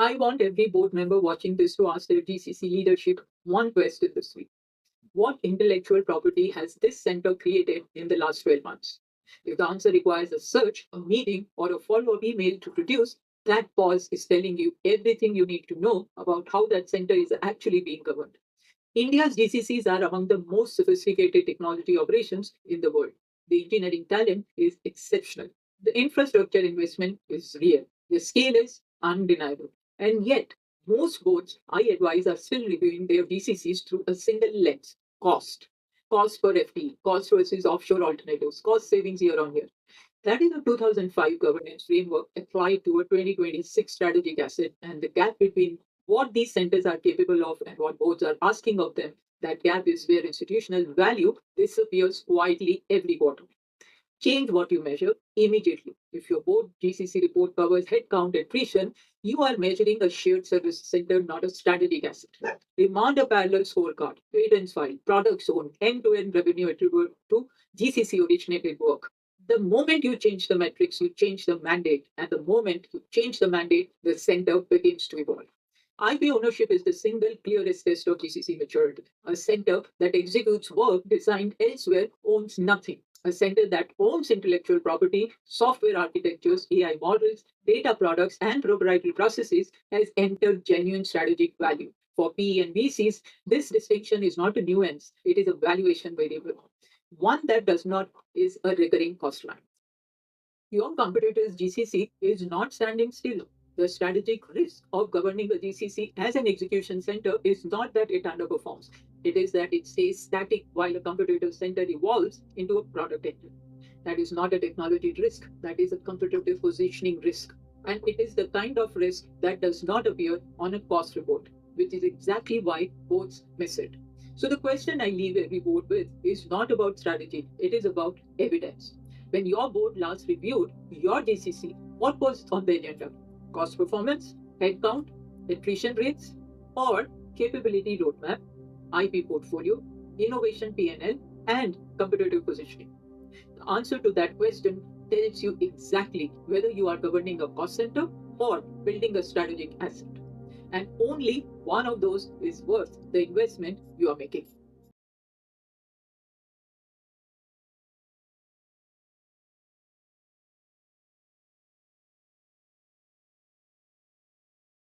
I want every board member watching this to ask their GCC leadership one question this week. What intellectual property has this center created in the last 12 months? If the answer requires a search, a meeting, or a follow up email to produce, that pause is telling you everything you need to know about how that center is actually being governed. India's GCCs are among the most sophisticated technology operations in the world. The engineering talent is exceptional. The infrastructure investment is real. The scale is undeniable. And yet, most boards I advise are still reviewing their GCCs through a single lens: cost. Cost per FTE, cost versus offshore alternatives, cost savings year on year. That is a 2005 governance framework applied to a 2026 strategic asset, and the gap between what these centers are capable of and what boards are asking of them, that gap is where institutional value disappears quietly every quarter. Change what you measure immediately. If your board GCC report covers headcount attrition, you are measuring a shared service center, not a strategic asset. Demand a parallel scorecard, patents file, product zone, end-to-end revenue attribute to GCC-originated work. The moment you change the metrics, you change the mandate. And the moment you change the mandate, the center begins to evolve. IP ownership is the single clearest test of GCC maturity. A center that executes work designed elsewhere owns nothing. A center that owns intellectual property, software architectures, AI models, data products, and proprietary processes has entered genuine strategic value. For PE and VCs, this distinction is not a nuance, it is a valuation variable. One that does not is a recurring cost line. Your competitor's GCC is not standing still. The strategic risk of governing a GCC as an execution center is not that it underperforms. It is that it stays static while a competitor's center evolves into a product engine. That is not a technology risk, that is a competitive positioning risk. And it is the kind of risk that does not appear on a cost report, which is exactly why boards miss it. So the question I leave every board with is not about strategy, it is about evidence. When your board last reviewed your GCC, what was on the agenda? Cost performance, headcount, attrition rates, or capability roadmap, IP portfolio, innovation P&L, and competitive positioning? The answer to that question tells you exactly whether you are governing a cost center or building a strategic asset. And only one of those is worth the investment you are making.